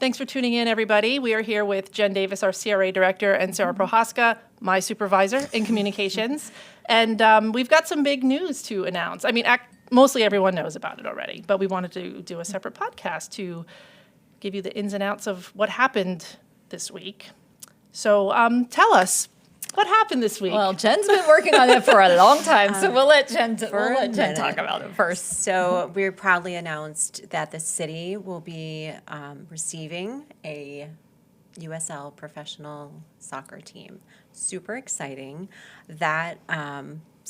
Thanks for tuning in, everybody. We are here with Jen Davis, our CRA director, and Sarah Prohaska, my supervisor in communications. And we've got some big news to announce. I mean, mostly everyone knows about it already, but we wanted to do a separate podcast to give you the ins and outs of what happened this week. So tell us, what happened this week? Well, Jen's been working on it for a long time, so we'll let Jen talk about it first. So we proudly announced that the city will be receiving a USL professional soccer team. Super exciting. That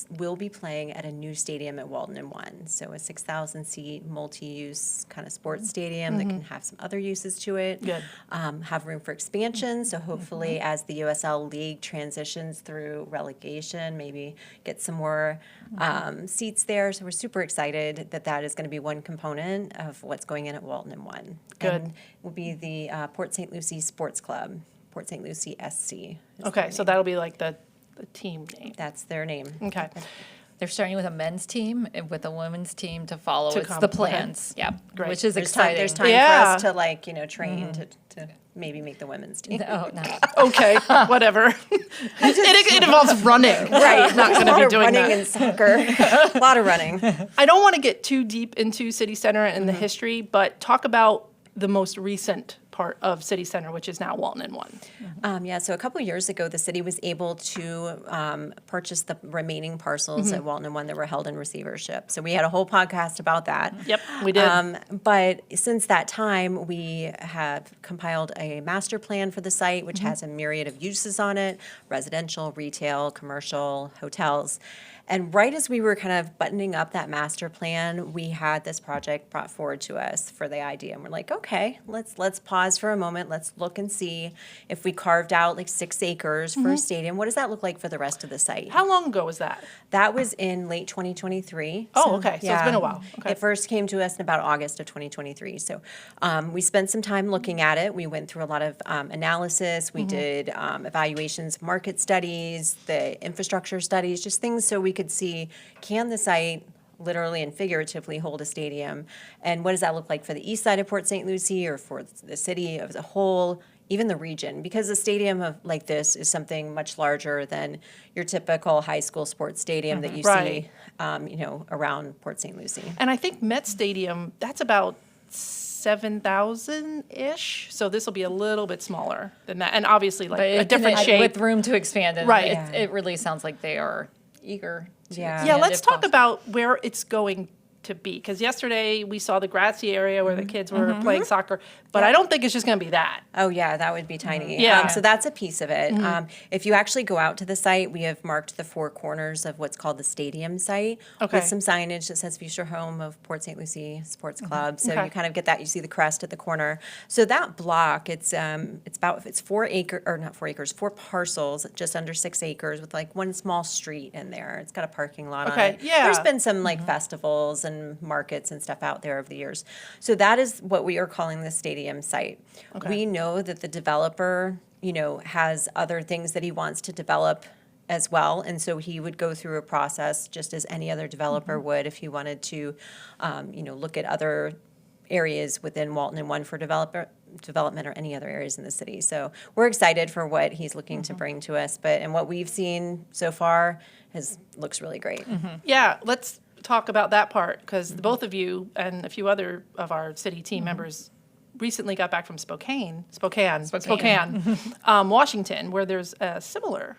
will be playing at a new stadium at Walton One. So a 6,000-seat multi-use kind of sports stadium that can have some other uses to it. Good. Have room for expansion. So hopefully as the USL League transitions through relegation, maybe get some more seats there. So we're super excited that that is going to be one component of what's going in at Walton One. Good. And will be the Port St. Lucie Sports Club, Port St. Lucie SC. Okay, so that'll be like the team name. That's their name. Okay. They're starting with a men's team and with a women's team to follow. To It's come. the plans. Okay. Yep. Great. Which is There's exciting. There's time Yeah. for us to train to maybe make the women's team. Oh, no. Okay, whatever. it involves running. Right, Not going to be doing running that. in soccer. A lot of running. I don't want to get too deep into City Center and the history, but talk about the most recent part of City Center, which is now Walton One. So a couple of years ago, the city was able to purchase the remaining parcels at Walton One that were held in receivership. So we had a whole podcast about that. Yep, we did. But since that time, we have compiled a master plan for the site, which has a myriad of uses on it: residential, retail, commercial, hotels. And right as we were kind of buttoning up that master plan, we had this project brought forward to us for the idea. And we're like, okay, let's pause for a moment. Let's look and see if we carved out like 6 acres for a stadium. What does that look like for the rest of the site? How long ago was that? That was in late 2023. Oh, okay. So it's been a while. Okay. It first came to us in about August of 2023. So we spent some time looking at it. We went through a lot of analysis. We did evaluations, market studies, the infrastructure studies, just things so we could see, can the site literally and figuratively hold a stadium? And what does that look like for the east side of Port St. Lucie or for the city as a whole, even the region? Because a stadium like this is something much larger than your typical high school sports stadium that you Right. see, around Port St. Lucie. And I think Met Stadium, that's about 7,000-ish. So this will be a little bit smaller than that. And obviously like a different shape. With room to expand it. Right. It really sounds like they are eager to Yeah. expand Yeah, let's if talk possible. about where it's going to be. Because yesterday we saw the grassy area where the kids were playing soccer, but I don't think it's just going to be that. Oh, yeah, that would be tiny. Yeah. So that's a piece of it. If you actually go out to the site, we have marked the 4 corners of what's called the stadium site Okay. with some signage that says future home of Port St. Lucie Sports Club. So Okay. you kind of get that. You see the crest at the corner. So that block, it's 4 parcels, just under 6 acres with like one small street in there. It's got a parking lot on Okay, it. yeah. There's been some like festivals and markets and stuff out there over the years. So that is what we are calling the stadium site. Okay. We know that the developer, has other things that he wants to develop as well. And so he would go through a process just as any other developer would if he wanted to, look at other areas within Walton One for development or any other areas in the city. So we're excited for what he's looking to bring to us. And what we've seen so far looks really great. Yeah, let's talk about that part because both of you and a few other of our city team members recently got back from Spokane, Washington, where there's a similar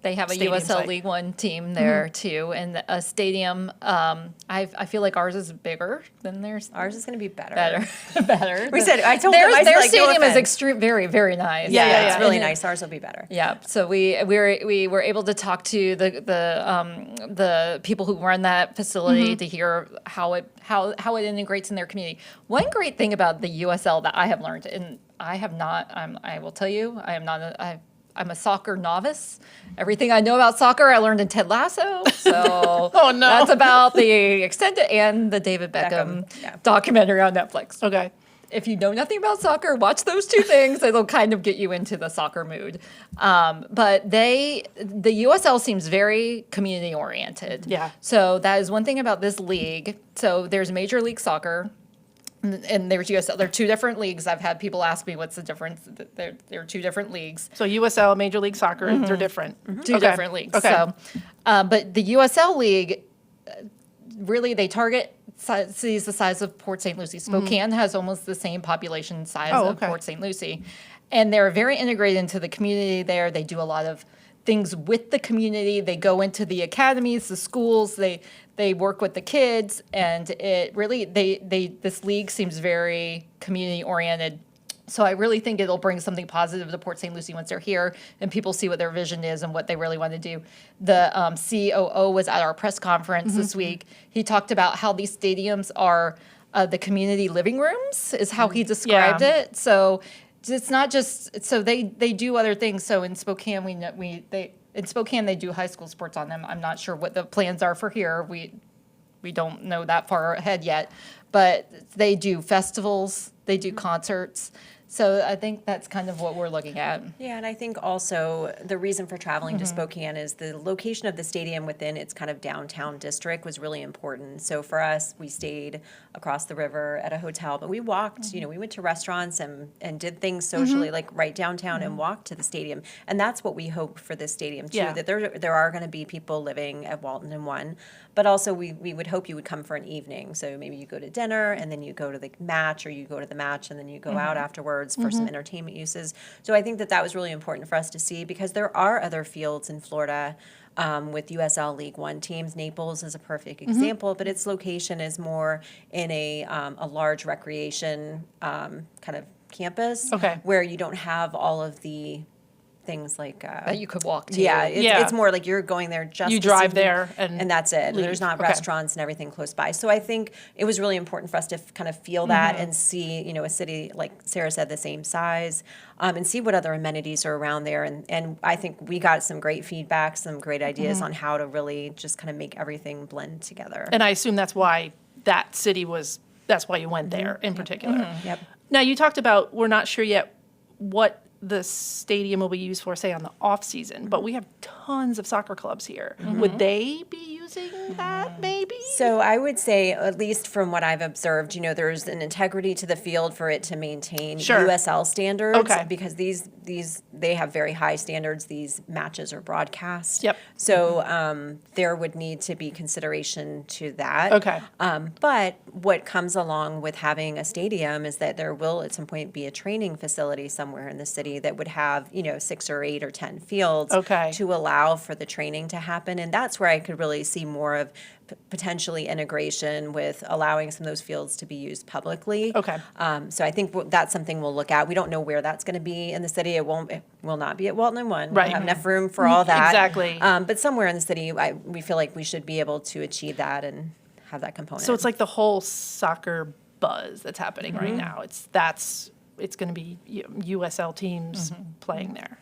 They have a stadium USL site. League One team there too, and a stadium. I feel like ours is bigger than theirs. Ours is going to be better. Better. I told them, I said, their like, no stadium is offense. very, very nice. Yeah, it's really And nice. Ours will be better. Yeah, so we were able to talk to the people who run that facility to hear how it integrates in their community. One great thing about the USL that I have learned, and I will tell you, I'm a soccer novice. Everything I know about soccer, I learned in Ted Lasso. So Oh, no. that's about the extended and the David Beckham yeah. documentary on Netflix. Okay. If you know nothing about soccer, watch those 2 things. It'll kind of get you into the soccer mood. But the USL seems very community oriented. Yeah. So that is one thing about this league. So there's Major League Soccer. and there's USL. They're two different leagues. I've had people ask me what's the difference. They're two different leagues. So USL, Major League Soccer, they're different. Two different leagues. Okay. So, but the USL league, really, they target cities the size of Port St. Lucie. Spokane has almost the same population size of Port St. Lucie. And they're very integrated into the community there. They do a lot of things with the community. They go into the academies, the schools, they work with the kids, and it really, this league seems very community oriented. So I really think it'll bring something positive to Port St. Lucie once they're here and people see what their vision is and what they really want to do. The COO was at our press conference this week. He talked about how these stadiums are the community living rooms, is how he described it. So it's not just, so they do other things. So in Spokane, in Spokane, they do high school sports on them. I'm not sure what the plans are for here. We don't know that far ahead yet. But they do festivals, they do concerts. So I think that's kind of what we're looking at. Yeah, and I think also the reason for traveling to Spokane is the location of the stadium within its kind of downtown district was really important. So for us, we stayed across the river at a hotel, but we walked, we went to restaurants and did things socially, like right downtown and walked to the stadium. And that's what we hope for this stadium too, that there are going to be people living at Walton One, but also we would hope you would come for an evening. So maybe you go to dinner and then you go to the match, or you go to the match and then you go out afterwards for some entertainment uses. So I think that was really important for us to see, because there are other fields in Florida with USL League One teams. Naples is a perfect example, but its location is more in a large recreation kind of campus, where you don't have all of the things like that you could walk to. It's more like you're going there just You to drive see there and that's it. leave. There's not restaurants and everything close by. So I think it was really important for us to kind of feel that and see, a city, like Sarah said, the same size, and see what other amenities are around there. And I think we got some great feedback, some great ideas on how to really just kind of make everything blend together. And I assume that's why that city that's why you went there in particular. Yep. Now, you talked about, we're not sure yet what the stadium will be used for, say, on the off season, but we have tons of soccer clubs here. Would they be using that maybe? So I would say, at least from what I've observed, there's an integrity to the field for it to maintain USL standards, because they have very high standards. These matches are broadcast. Yep. So there would need to be consideration to that. Okay. But what comes along with having a stadium is that there will at some point be a training facility somewhere in the city that would have, 6 or 8 or 10 fields to allow for the training to happen. And that's where I could really see more of potentially integration with allowing some of those fields to be used publicly. So I think that's something we'll look at. We don't know where that's going to be in the city. It will not be at Walton One. Right. We'll have enough room for all that. Exactly. But somewhere in the city, we feel like we should be able to achieve that and have that component. So it's like the whole soccer buzz that's happening right now. It's going to be USL teams playing there.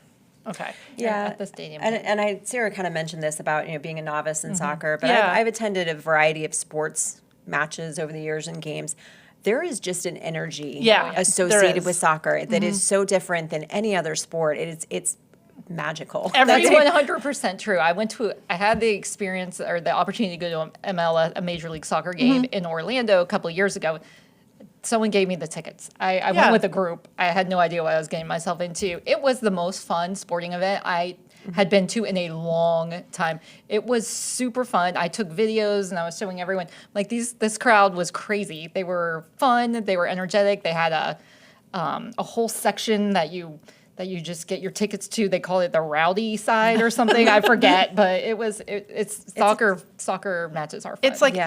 Okay. Yeah, at the stadium. And Sarah kind of mentioned this about being a novice in soccer, but I've attended a variety of sports matches over the years and games. There is just an energy associated with soccer that is so different than any other sport. It's magical. That's 100% true. I had the experience or the opportunity to go to a Major League Soccer game in Orlando a couple of years ago. Someone gave me the tickets. I went with a group. I had no idea what I was getting myself into. It was the most fun sporting event I had been to in a long time. It was super fun. I took videos and I was showing everyone. Like this crowd was crazy. They were fun. They were energetic. They had a whole section that you just get your tickets to. They call it the rowdy side or something. I forget, but it's soccer matches are fun. It's like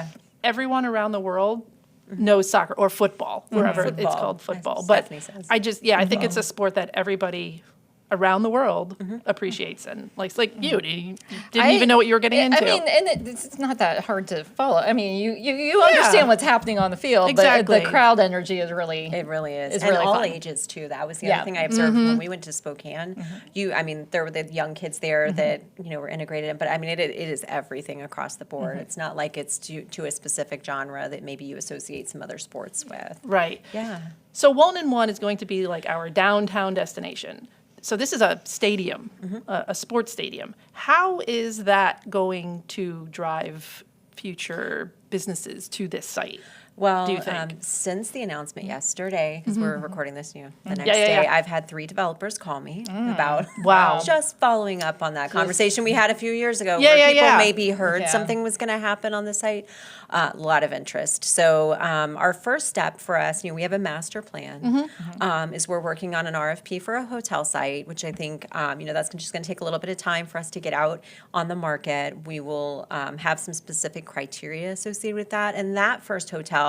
everyone around the world knows soccer or football, wherever it's called football. But I think it's a sport that everybody around the world appreciates and likes. Like you didn't even know what you were getting into. I mean, and it's not that hard to follow. I mean, you understand what's happening on the field. Exactly. The crowd energy is really It really is. It's and really all fun. ages too. That was the other thing I observed when we went to Spokane. There were the young kids there that were integrated in, but I mean it is everything across the board. It's not like it's to a specific genre that maybe you associate some other sports with. Right. Yeah. So Walton One is going to be like our downtown destination. So this is a stadium, a sports stadium. How is that going to drive future businesses to this site? Well, do you think? Since the announcement yesterday, because we're recording this, the next Yeah, day, yeah. I've had 3 developers call me about Wow. just following up on that conversation we had a few years ago, Yeah, where yeah, people yeah. maybe heard Yeah. something was going to happen on the site. A lot of interest. So our first step for us, we have a master plan, is we're working on an RFP for a hotel site, which I think, that's just going to take a little bit of time for us to get out on the market. We will have some specific criteria associated with that. And that first hotel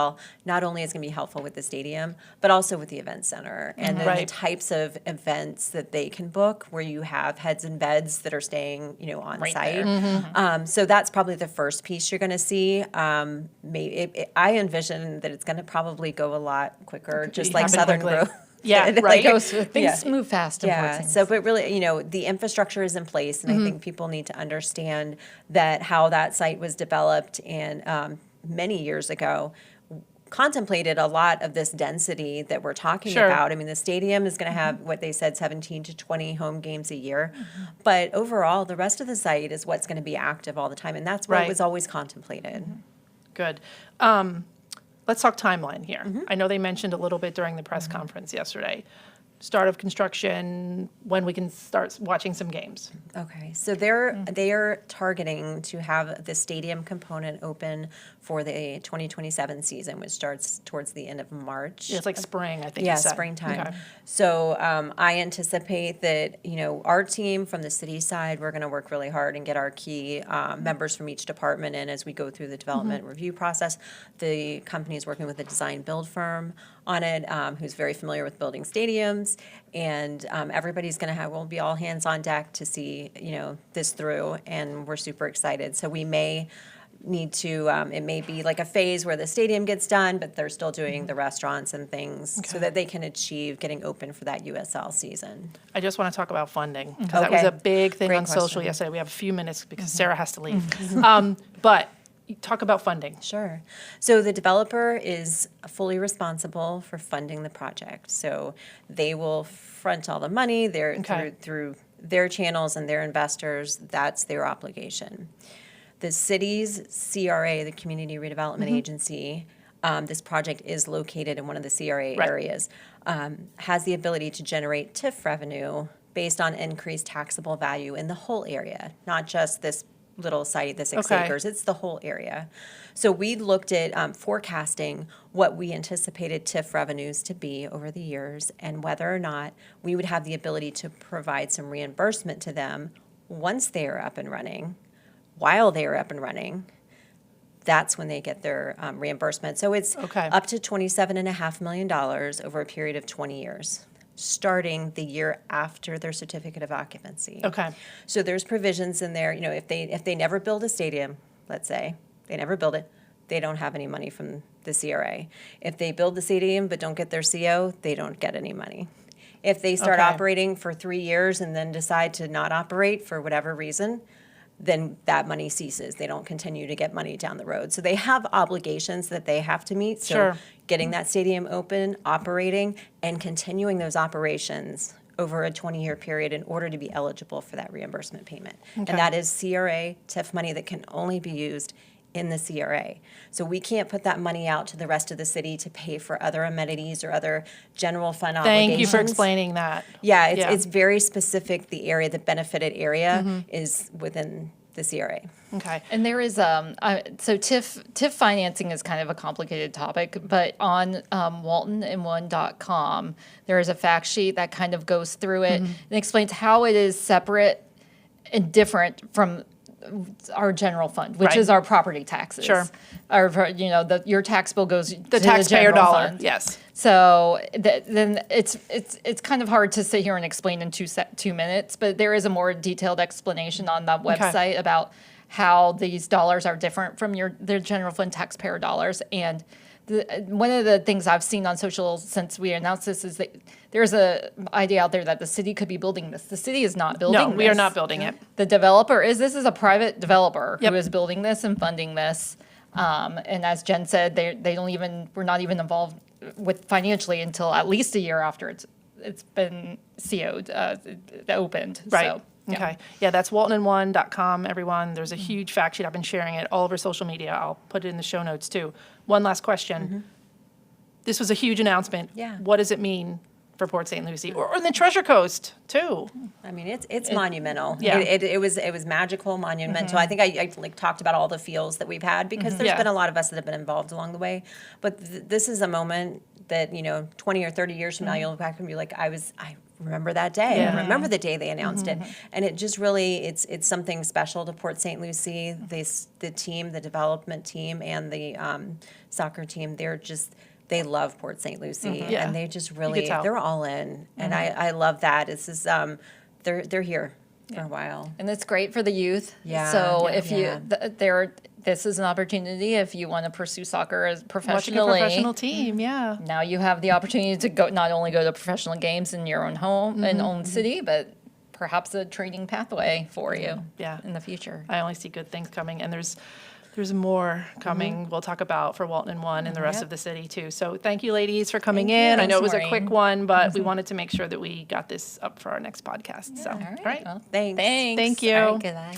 not only is going to be helpful with the stadium, but also with the event center. And then the Right. types of events that they can book where you have heads and beds that are staying, on Right site. there. So that's probably the first piece you're going to see. I envision that it's going to probably go a lot quicker, just like happen Southern quickly. Growth. Yeah, did. right. Things move fast in Yeah, Portsmouth. so but really, the infrastructure is in place, and I think people need to understand that how that site was developed and many years ago contemplated a lot of this density that we're talking Sure. about. I mean, the stadium is going to have what they said 17 to 20 home games a year, but overall, the rest of the site is what's going to be active all the time, and that's what Right. was always contemplated. Good. Let's talk timeline here. I know they mentioned a little bit during the press conference yesterday. Start of construction, when we can start watching some games. Okay, so they are targeting to have the stadium component open for the 2027 season, which starts towards the end of March. It's like spring, I think Yeah, you said. springtime. Okay. So I anticipate that, our team from the city side, we're going to work really hard and get our key members from each department in as we go through the development review process. The company is working with a design build firm on it, who's very familiar with building stadiums. And everybody's going to we'll be all hands on deck to see, this through. And we're super excited. So we may need to, it may be like a phase where the stadium gets done, but they're still doing the restaurants and things so that they can achieve getting open for that USL season. I just want to talk about funding, because that was Okay. a big thing Great on social question. yesterday. We have a few minutes because Sarah has to leave. But talk about funding. Sure. So the developer is fully responsible for funding the project. So they will front all the money. They're Okay. through their channels and their investors. That's their obligation. The city's CRA, the Community Redevelopment Agency, this project is located in one of the CRA Right. areas, has the ability to generate TIF revenue based on increased taxable value in the whole area, not just this little site, the 6 Okay. acres, it's the whole area. So we looked at forecasting what we anticipated TIF revenues to be over the years and whether or not we would have the ability to provide some reimbursement to them once they are up and running. While they are up and running, that's when they get their reimbursement. So it's Okay. up to $27.5 million over a period of 20 years, starting the year after their certificate of occupancy. Okay. So there's provisions in there, if they never build a stadium, let's say, they never build it, they don't have any money from the CRA. If they build the stadium but don't get their CO, they don't get any money. If they start Okay. operating for 3 years and then decide to not operate for whatever reason, then that money ceases. They don't continue to get money down the road. So they have obligations that they have to meet. So Sure. getting that stadium open, operating, and continuing those operations over a 20-year period in order to be eligible for that reimbursement payment. Okay. And that is CRA TIF money that can only be used in the CRA. So we can't put that money out to the rest of the city to pay for other amenities or other general fund obligations. Thank you for explaining that. Yeah, it's very specific. The area, the benefited area Mm-hmm. is within the CRA. Okay. And there is so TIF financing is kind of a complicated topic, but on waltonone.com there is a fact sheet that kind of goes through it and explains how it is separate and different from our general fund, which Right. is our property taxes. Sure. Or your tax bill goes to The taxpayer general dollar, fund. yes. So then it's kind of hard to sit here and explain in 2 minutes, but there is a more detailed explanation on the website about how these dollars are different from their general fund taxpayer dollars. And one of the things I've seen on social since we announced this is that there's a idea out there that the city could be building this. The city is not building No, this. we are not building it. The developer is. This is a private developer Yep. who is building this and funding this. And as Jen said, we're not even involved with financially until at least a year after it's been CO'd, opened. Right. So, yeah. Okay. Yeah, that's waltonone.com, everyone. There's a huge fact sheet. I've been sharing it all over social media. I'll put it in the show notes too. One last question. This was a huge announcement. Yeah. What does it mean for Port St. Lucie or in the Treasure Coast too? I mean, it's monumental. Yeah. It was magical, monumental. I think I like talked about all the feels that we've had because there's Yeah. been a lot of us that have been involved along the way. But this is a moment that 20 or 30 years from now, you'll look back and be like, I remember that day. Yeah. I remember the day they announced it, and it just really it's something special to Port St. Lucie. The team, the development team, and the soccer team. They love Port St. Lucie, Yeah. and they just You really could tell. they're all in, and I love that. This is they're here for a while. And it's great for the youth. Yeah, So yeah, if you yeah. this is an opportunity if you want to pursue soccer as Watching a professionally. professional team, yeah. Now you have the opportunity to go not only go to professional games in your own home and own city, but perhaps a training pathway for you Yeah. in the future. I only see good things coming, and there's more coming. We'll talk about for Walton One and the rest Yep. of the city too. So thank you, ladies, for coming Thank in. you. I know it was Thanks, a quick Maureen. one, but we wanted to make sure that we got this up for our next podcast. So, All right. Well, Thanks. thanks. Thank you. All right, goodbye.